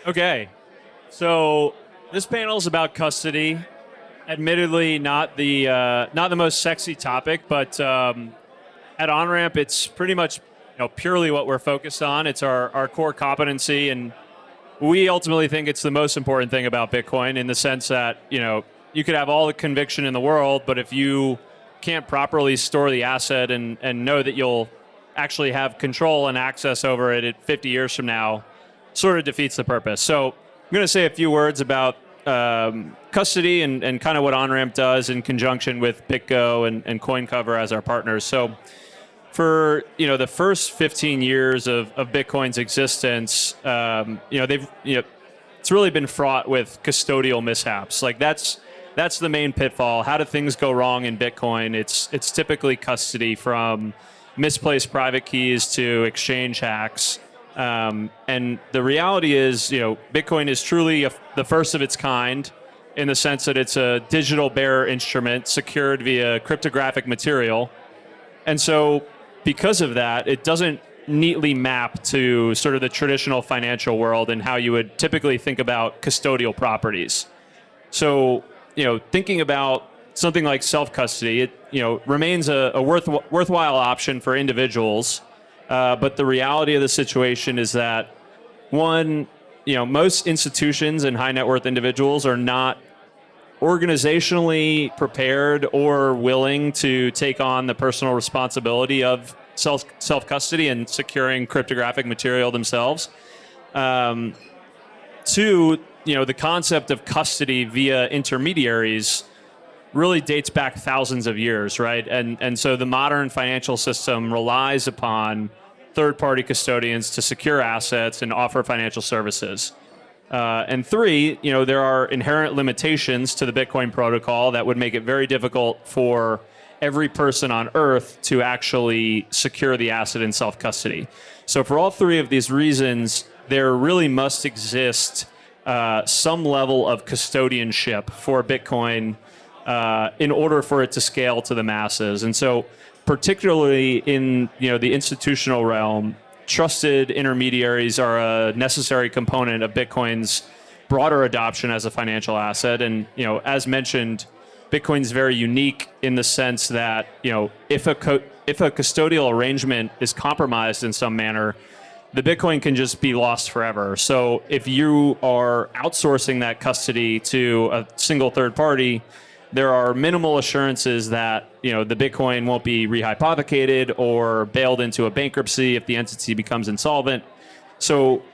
Okay, so this panel is about custody. Admittedly, not the most sexy topic, but at Onramp, it's pretty much purely what we're focused on. It's our core competency, and we ultimately think it's the most important thing about Bitcoin in the sense that you could have all the conviction in the world, but if you can't properly store the asset and know that you'll actually have control and access over it at 50 years from now, sort of defeats the purpose. So I'm going to say a few words about custody and kind of what Onramp does in conjunction with BitGo and CoinCover as our partners. So for the first 15 years of Bitcoin's existence, it's really been fraught with custodial mishaps. Like that's the main pitfall. How do things go wrong in Bitcoin? It's typically custody, from misplaced private keys to exchange hacks. And the reality is, Bitcoin is truly the first of its kind in the sense that it's a digital bearer instrument secured via cryptographic material. And so because of that, it doesn't neatly map to sort of the traditional financial world and how you would typically think about custodial properties. So, thinking about something like self-custody, it remains a worthwhile option for individuals. But the reality of the situation is that, one, most institutions and high net worth individuals are not organizationally prepared or willing to take on the personal responsibility of self-custody and securing cryptographic material themselves. Two, the concept of custody via intermediaries really dates back thousands of years, right? And so the modern financial system relies upon third-party custodians to secure assets and offer financial services. And three, there are inherent limitations to the Bitcoin protocol that would make it very difficult for every person on Earth to actually secure the asset in self-custody. So for all three of these reasons, there really must exist some level of custodianship for Bitcoin in order for it to scale to the masses. And so particularly in the institutional realm, trusted intermediaries are a necessary component of Bitcoin's broader adoption as a financial asset. And as mentioned, Bitcoin's very unique in the sense that if a custodial arrangement is compromised in some manner, the Bitcoin can just be lost forever. So if you are outsourcing that custody to a single third party, there are minimal assurances that the Bitcoin won't be rehypothecated or bailed into a bankruptcy if the entity becomes insolvent. So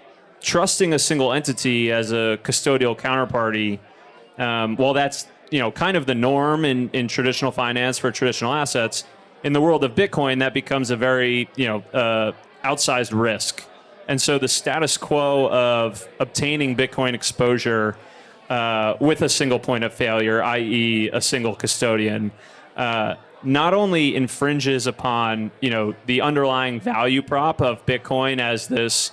trusting a single entity as a custodial counterparty, while that's kind of the norm in traditional finance for traditional assets, in the world of Bitcoin that becomes a very outsized risk. And so the status quo of obtaining Bitcoin exposure with a single point of failure, i.e. a single custodian, not only infringes upon the underlying value prop of Bitcoin as this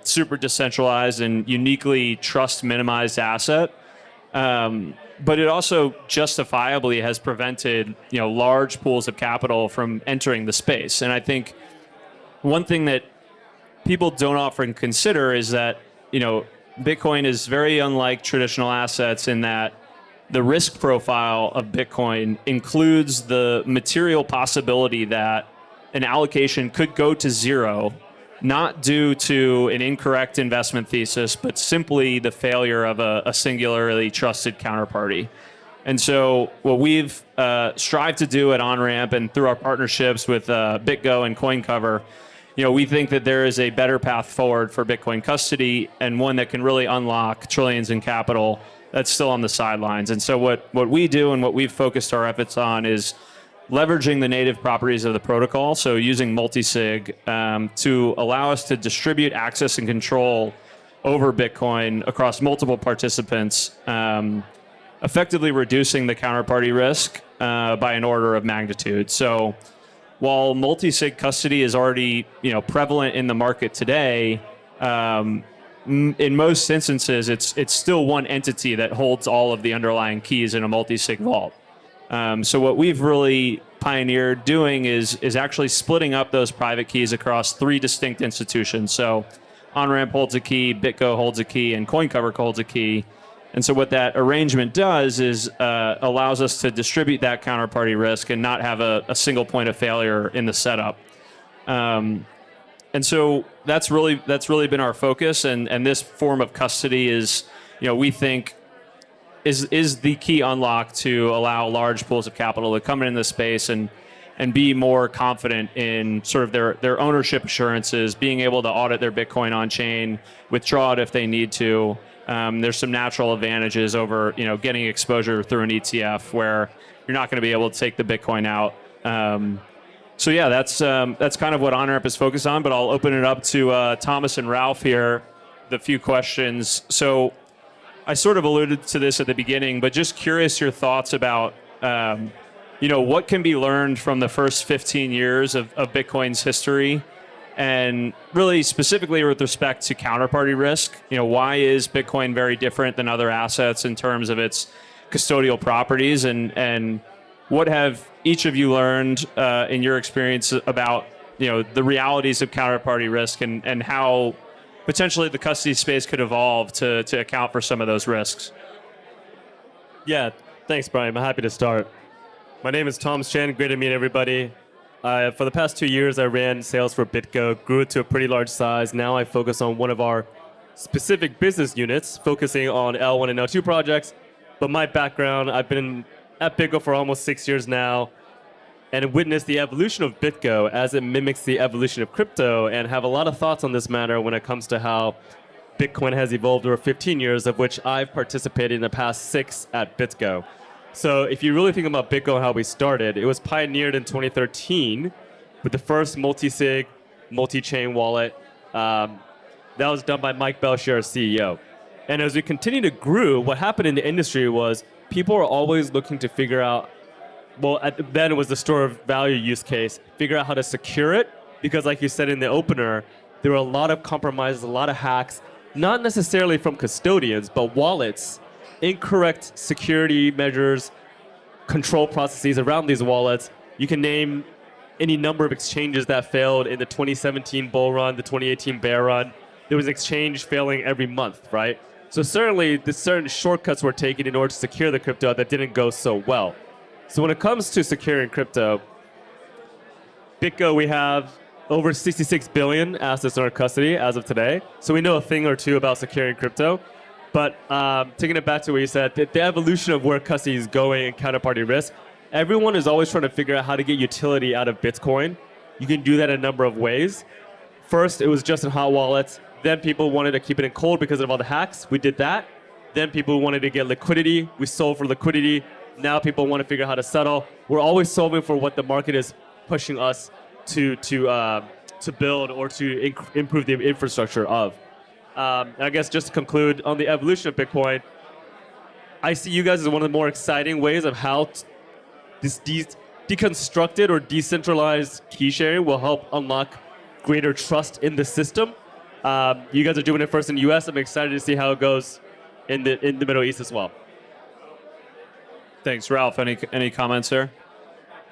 super decentralized and uniquely trust minimized asset, but it also justifiably has prevented large pools of capital from entering the space. And I think one thing that people don't often consider is that Bitcoin is very unlike traditional assets in that the risk profile of Bitcoin includes the material possibility that an allocation could go to zero, not due to an incorrect investment thesis, but simply the failure of a singularly trusted counterparty. And so what we've strived to do at Onramp and through our partnerships with BitGo and CoinCover, we think that there is a better path forward for Bitcoin custody and one that can really unlock trillions in capital that's still on the sidelines. And so what we do and what we've focused our efforts on is leveraging the native properties of the protocol, so using multisig to allow us to distribute access and control over Bitcoin across multiple participants, effectively reducing the counterparty risk by an order of magnitude. So while multi-sig custody is already prevalent in the market today, in most instances, it's still one entity that holds all of the underlying keys in a multi-sig vault. So what we've really pioneered doing is actually splitting up those private keys across three distinct institutions. So Onramp holds a key, BitGo holds a key, and CoinCover holds a key. And so what that arrangement does is allows us to distribute that counterparty risk and not have a single point of failure in the setup. And so that's really been our focus. And this form of custody is, we think is the key unlock to allow large pools of capital to come in this space and be more confident in sort of their ownership assurances, being able to audit their Bitcoin on chain, withdraw it if they need to. There's some natural advantages over, getting exposure through an ETF where you're not going to be able to take the Bitcoin out. So yeah, that's kind of what Onramp is focused on. But I'll open it up to Thomas and Ralph here. The few questions. So I sort of alluded to this at the beginning, but just curious your thoughts about, what can be learned from the first 15 years of Bitcoin's history. And really specifically with respect to counterparty risk, why is Bitcoin very different than other assets in terms of its custodial properties? And what have each of you learned in your experience about, the realities of counterparty risk and how potentially the custody space could evolve to account for some of those risks? Yeah, thanks, Brian. I'm happy to start. My name is Chen. Great to meet everybody. For the past 2 years, I ran sales for BitGo, grew it to a pretty large size. Now I focus on one of our specific business units, focusing on L1 and L2 projects. But my background, I've been at BitGo for almost 6 years now and witnessed the evolution of BitGo as it mimics the evolution of crypto, and have a lot of thoughts on this matter when it comes to how Bitcoin has evolved over 15 years, of which I've participated in the past 6 at BitGo. So if you really think about BitGo and how we started, it was pioneered in 2013 with the first multi-sig, multi-chain wallet. That was done by Mike Belcher, our CEO. And as we continue to grow, what happened in the industry was people are always looking to figure out, then it was the store of value use case, figure out how to secure it. Because like you said in the opener, there were a lot of compromises, a lot of hacks, not necessarily from custodians, but wallets, incorrect security measures, control processes around these wallets. You can name any number of exchanges that failed in the 2017 bull run, the 2018 bear run. There was exchange failing every month, right? So certainly, the certain shortcuts were taken in order to secure the crypto that didn't go so well. So when it comes to securing crypto, BitGo, we have over 66 billion assets in our custody as of today. So we know a thing or two about securing crypto. But taking it back to what you said, the evolution of where custody is going and counterparty risk, everyone is always trying to figure out how to get utility out of Bitcoin. You can do that in a number of ways. First, it was just in hot wallets. Then people wanted to keep it in cold because of all the hacks. We did that. Then people wanted to get liquidity. We sold for liquidity. Now people want to figure out how to settle. We're always solving for what the market is pushing us to build or to improve the infrastructure of. I guess just to conclude on the evolution of Bitcoin, I see you guys as one of the more exciting ways of how this deconstructed or decentralized key sharing will help unlock greater trust in the system. You guys are doing it first in the US. I'm excited to see how it goes in the Middle East as well. Thanks, Ralph. Any comments there?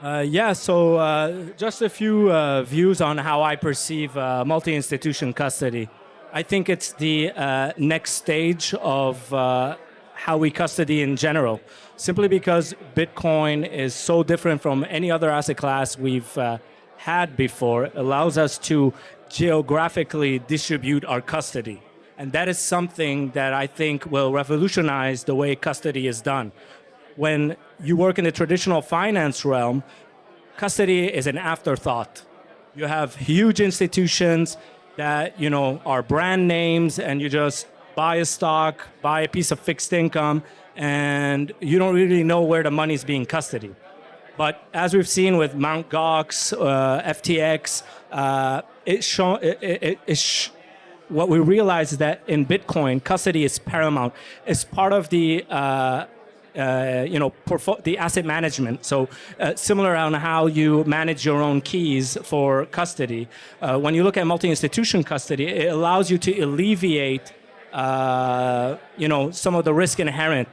So just a few views on how I perceive multi-institution custody. I think it's the next stage of how we custody in general, simply because Bitcoin is so different from any other asset class we've had before. It allows us to geographically distribute our custody. And that is something that I think will revolutionize the way custody is done. When you work in the traditional finance realm, custody is an afterthought. You have huge institutions that are brand names, and you just buy a stock, buy a piece of fixed income, and you don't really know where the money's being custodied. But as we've seen with Mt. Gox, FTX, what we realize is that in Bitcoin, custody is paramount. It's part of the the asset management. So similar on how you manage your own keys for custody. When you look at multi-institution custody, it allows you to alleviate, some of the risk inherent,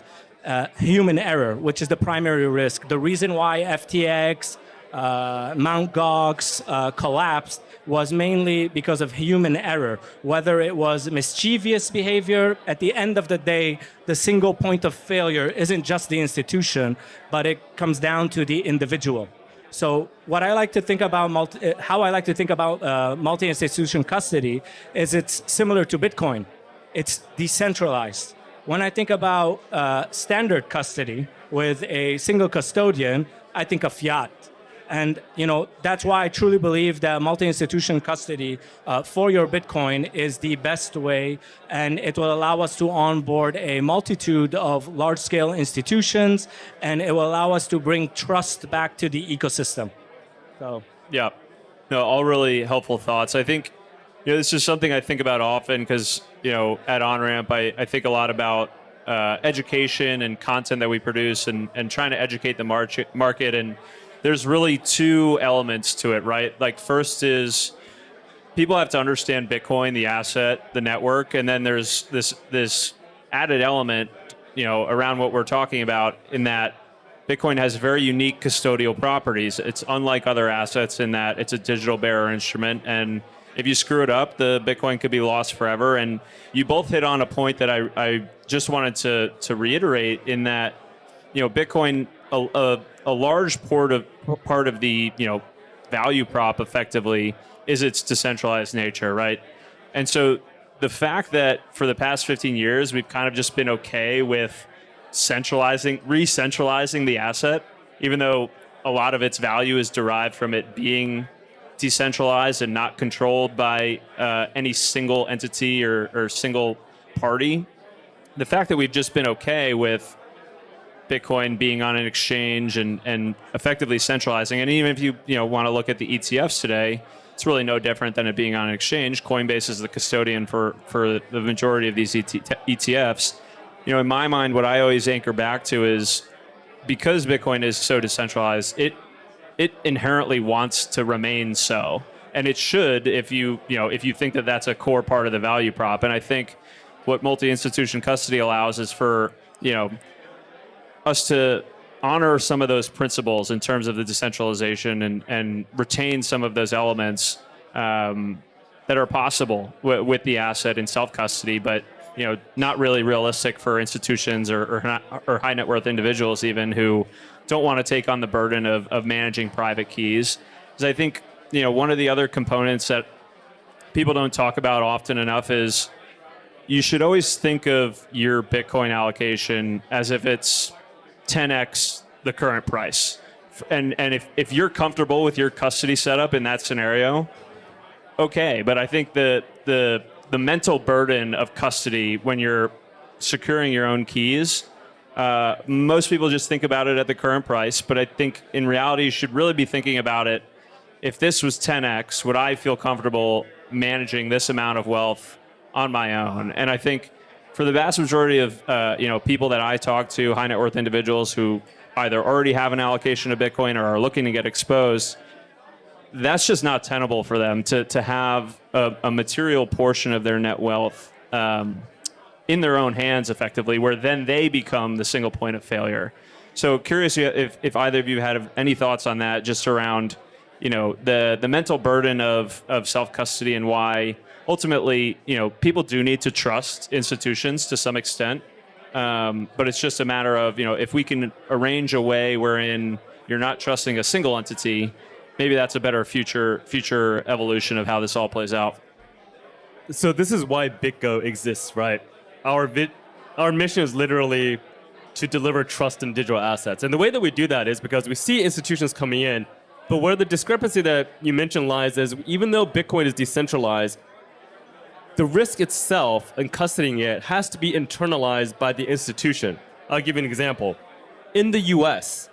human error, which is the primary risk. The reason why FTX, Mount Gox collapsed was mainly because of human error. Whether it was mischievous behavior, at the end of the day, the single point of failure isn't just the institution, but it comes down to the individual. So what I like to think about, how I like to think about multi-institution custody is it's similar to Bitcoin. It's decentralized. When I think about standard custody with a single custodian, I think of fiat. And that's why I truly believe that multi-institution custody for your Bitcoin is the best way, and it will allow us to onboard a multitude of large-scale institutions, and it will allow us to bring trust back to the ecosystem. So yeah, no, all really helpful thoughts. I think this is something I think about often because at Onramp I think a lot about education and content that we produce and trying to educate the market and there's really two elements to it, right? Like first is people have to understand Bitcoin, the asset, the network, and then there's this added element, around what we're talking about in that Bitcoin has very unique custodial properties. It's unlike other assets in that it's a digital bearer instrument, and if you screw it up, the Bitcoin could be lost forever. And you both hit on a point that I just wanted to reiterate in that, Bitcoin, a large part of the value prop effectively is its decentralized nature, right? And so the fact that for the past 15 years we've kind of just been okay with re-centralizing the asset, even though a lot of its value is derived from it being decentralized and not controlled by any single entity or single party. The fact that we've just been okay with Bitcoin being on an exchange and effectively centralizing. And even if you want to look at the ETFs today, it's really no different than it being on an exchange. Coinbase is the custodian for the majority of these ETFs. In my mind, what I always anchor back to is because Bitcoin is so decentralized, it inherently wants to remain so. And it should if you think that that's a core part of the value prop. And I think what multi-institution custody allows is for, us to honor some of those principles in terms of the decentralization and retain some of those elements that are possible with the asset in self-custody, but not really realistic for institutions or high net worth individuals even who don't want to take on the burden of managing private keys. Because I think one of the other components that people don't talk about often enough is you should always think of your Bitcoin allocation as if it's 10x the current price. And if you're comfortable with your custody setup in that scenario, okay. But I think the mental burden of custody when you're securing your own keys, most people just think about it at the current price. But I think in reality, you should really be thinking about it. If this was 10x, would I feel comfortable managing this amount of wealth on my own? And I think for the vast majority of people that I talk to, high net worth individuals who either already have an allocation of Bitcoin or are looking to get exposed, that's just not tenable for them to have a material portion of their net wealth in their own hands effectively, where then they become the single point of failure. So curious if either of you had any thoughts on that, just around the mental burden of self-custody and why ultimately, people do need to trust institutions to some extent, but it's just a matter of, if we can arrange a way wherein you're not trusting a single entity, maybe that's a better future evolution of how this all plays out. So this is why BitGo exists, right? Our mission is literally to deliver trust in digital assets. And the way that we do that is because we see institutions coming in, but where the discrepancy that you mentioned lies is even though Bitcoin is decentralized, the risk itself and custodying it has to be internalized by the institution. I'll give you an example. In the US,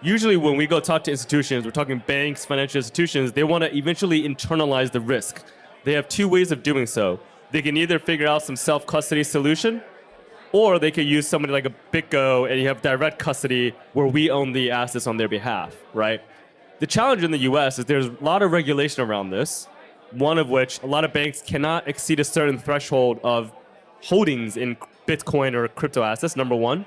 usually when we go talk to institutions, we're talking banks, financial institutions, they want to eventually internalize the risk. They have two ways of doing so. They can either figure out some self-custody solution, or they could use somebody like a BitGo and you have direct custody where we own the assets on their behalf, right? The challenge in the US is there's a lot of regulation around this. One of which, a lot of banks cannot exceed a certain threshold of holdings in Bitcoin or crypto assets, number one.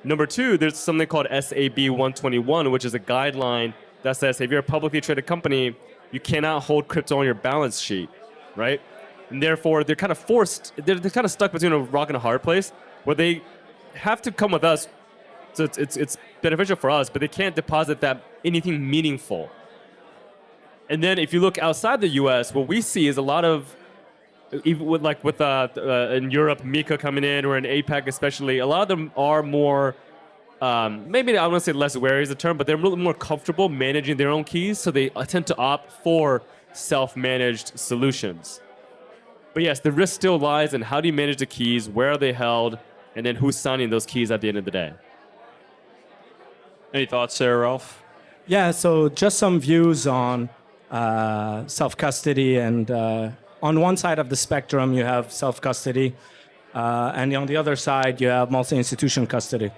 Number two, there's something called SAB 121, which is a guideline that says if you're a publicly traded company, you cannot hold crypto on your balance sheet, right? And therefore, they're kind of forced, they're kind of stuck between a rock and a hard place where they have to come with us. So it's beneficial for us, but they can't deposit that anything meaningful. And then if you look outside the US, what we see is a lot of, even with in Europe, Mika coming in, or in APAC especially, a lot of them are more, maybe I want to say less wary is the term, but they're a little more comfortable managing their own keys, so they tend to opt for self-managed solutions. But yes, the risk still lies in how do you manage the keys, where are they held, and then who's signing those keys at the end of the day. Any thoughts there, Ralph? Yeah, so just some views on self-custody. And on one side of the spectrum, you have self-custody. And on the other side, you have multi-institution custody.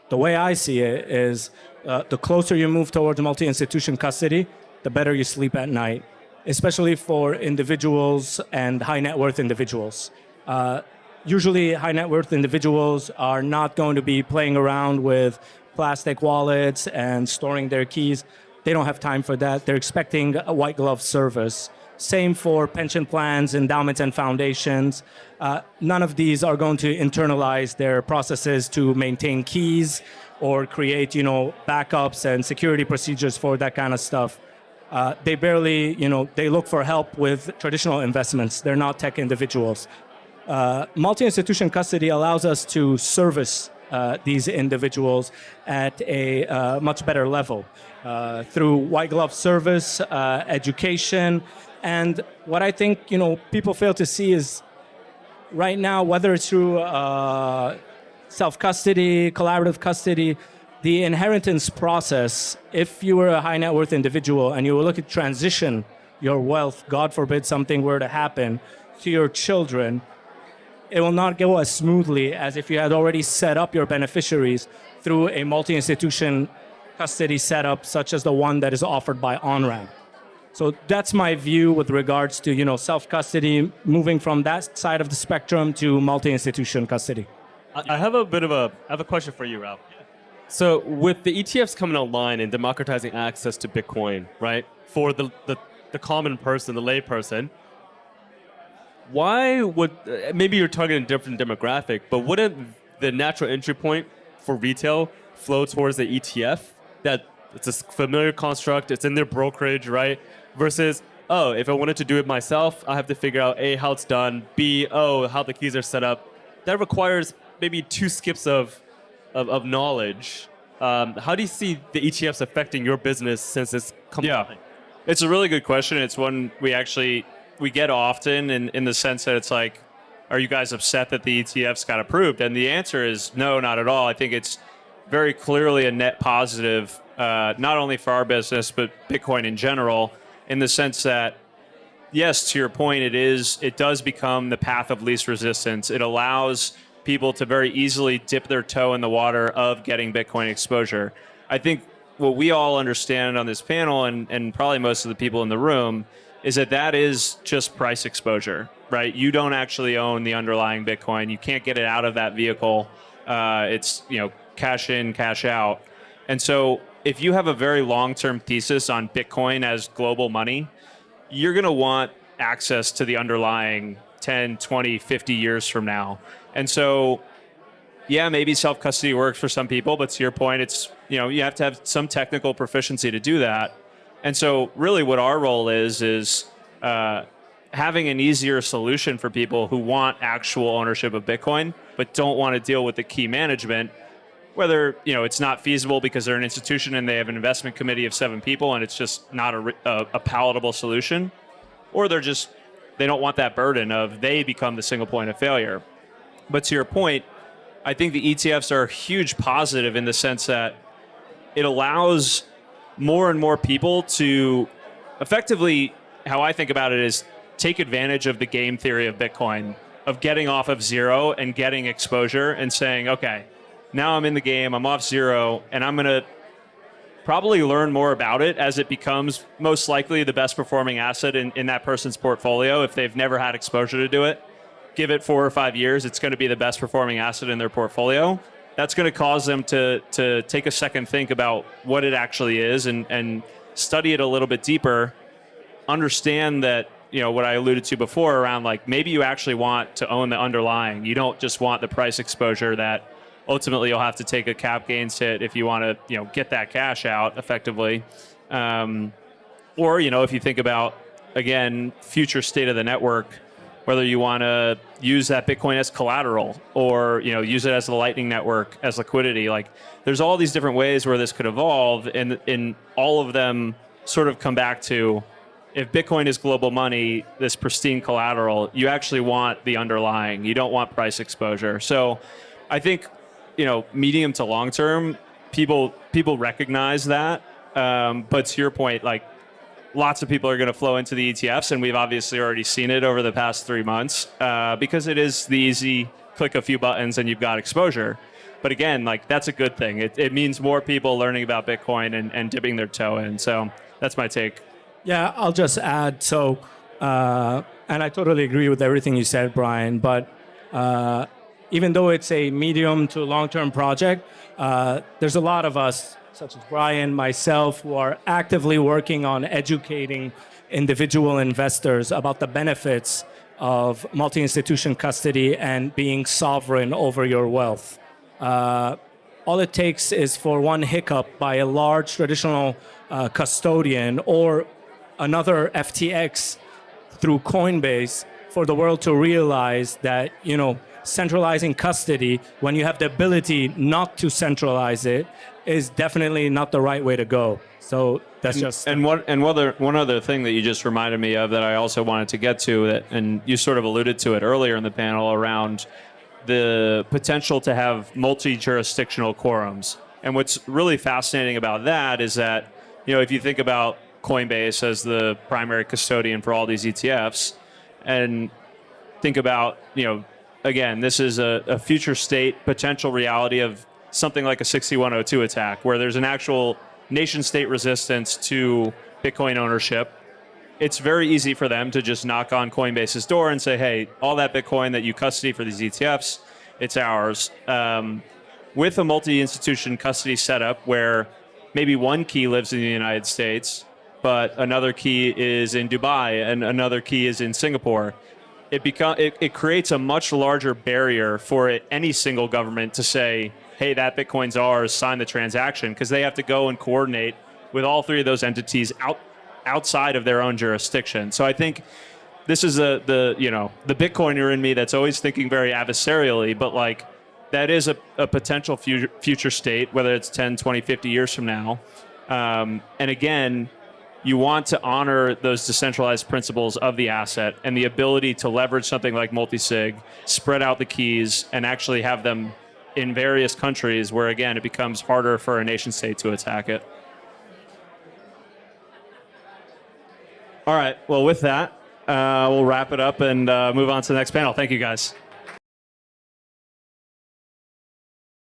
The way I see it is the closer you move towards multi-institution custody, the better you sleep at night, especially for individuals and high net worth individuals. Usually, high net worth individuals are not going to be playing around with plastic wallets and storing their keys. They don't have time for that. They're expecting a white glove service. Same for pension plans, endowments, and foundations. None of these are going to internalize their processes to maintain keys or create, backups and security procedures for that kind of stuff. They barely, they look for help with traditional investments. They're not tech individuals. Multi-institution custody allows us to service these individuals at a much better level through white glove service, education, and what I think people fail to see is right now, whether it's through self-custody, collaborative custody, the inheritance process. If you were a high net worth individual and you were looking to transition your wealth, God forbid something were to happen to your children, it will not go as smoothly as if you had already set up your beneficiaries through a multi-institution custody setup, such as the one that is offered by Onramp. So that's my view with regards to self-custody, moving from that side of the spectrum to multi-institution custody. I have a question for you, Ralph. So with the ETFs coming online and democratizing access to Bitcoin, right, for the common person, the lay person, why would, maybe you're targeting a different demographic, but wouldn't the natural entry point for retail flow towards the ETF? That it's a familiar construct, it's in their brokerage, right? Versus, if I wanted to do it myself, I have to figure out A, how it's done, B, how the keys are set up. That requires maybe 2 skips of knowledge. How do you see the ETFs affecting your business since it's coming? Yeah, it's a really good question. It's one we get often in the sense that it's like, are you guys upset that the ETFs got approved? And the answer is no, not at all. I think it's very clearly a net positive, not only for our business, but Bitcoin in general, in the sense that, yes, to your point, it does become the path of least resistance. It allows people to very easily dip their toe in the water of getting Bitcoin exposure. I think what we all understand on this panel, and probably most of the people in the room, is that is just price exposure, right? You don't actually own the underlying Bitcoin. You can't get it out of that vehicle. It's cash in, cash out. And so if you have a very long-term thesis on Bitcoin as global money, you're going to want access to the underlying 10, 20, 50 years from now. And so, yeah, maybe self-custody works for some people, but to your point, it's, you have to have some technical proficiency to do that. And so really what our role is having an easier solution for people who want actual ownership of Bitcoin, but don't want to deal with the key management, whether it's not feasible because they're an institution and they have an investment committee of 7 people and it's just not a palatable solution, or they don't want that burden of they become the single point of failure. But to your point, I think the ETFs are a huge positive in the sense that it allows more and more people to effectively, how I think about it is take advantage of the game theory of Bitcoin, of getting off of zero and getting exposure and saying, okay, now I'm in the game, I'm off zero, and I'm going to probably learn more about it as it becomes most likely the best performing asset in that person's portfolio. If they've never had exposure to do it, give it 4 or 5 years, it's going to be the best performing asset in their portfolio. That's going to cause them to take a second think about what it actually is and study it a little bit deeper, understand that, what I alluded to before around like maybe you actually want to own the underlying. You don't just want the price exposure that ultimately you'll have to take a cap gains hit if you want to, get that cash out effectively. Or, if you think about, again, future state of the network, whether you want to use that Bitcoin as collateral or, use it as the Lightning Network as liquidity. Like there's all these different ways where this could evolve, and in all of them sort of come back to, if Bitcoin is global money, this pristine collateral, you actually want the underlying. You don't want price exposure. So I think, medium to long term, people recognize that. But to your point, like lots of people are going to flow into the ETFs, and we've obviously already seen it over the past 3 months because it is the easy click a few buttons and you've got exposure. But again, like that's a good thing. It means more people learning about Bitcoin and dipping their toe in. So that's my take. Yeah, I'll just add. So, and I totally agree with everything you said, Brian. But even though it's a medium to long-term project, there's a lot of us, such as Brian, myself, who are actively working on educating individual investors about the benefits of multi-institution custody and being sovereign over your wealth. All it takes is for one hiccup by a large traditional custodian or another FTX through Coinbase for the world to realize that, centralizing custody when you have the ability not to centralize it is definitely not the right way to go. So that's just... And one other thing that you just reminded me of that I also wanted to get to, and you sort of alluded to it earlier in the panel around the potential to have multi-jurisdictional quorums. And what's really fascinating about that is that, if you think about Coinbase as the primary custodian for all these ETFs, and think about, again, this is a future state potential reality of something like a 6102 attack, where there's an actual nation-state resistance to Bitcoin ownership. It's very easy for them to just knock on Coinbase's door and say, hey, all that Bitcoin that you custody for these ETFs, it's ours. With a multi-institution custody setup where maybe one key lives in the United States, but another key is in Dubai and another key is in Singapore, it creates a much larger barrier for any single government to say, hey, that Bitcoin's ours, sign the transaction, because they have to go and coordinate with all three of those entities outside of their own jurisdiction. So I think this is the Bitcoiner in me that's always thinking very adversarially, but like that is a potential future state, whether it's 10, 20, 50 years from now. And again, you want to honor those decentralized principles of the asset and the ability to leverage something like multi-sig, spread out the keys, and actually have them in various countries where, again, it becomes harder for a nation state to attack it. All right. Well, with that, we'll wrap it up and move on to the next panel. Thank you, guys.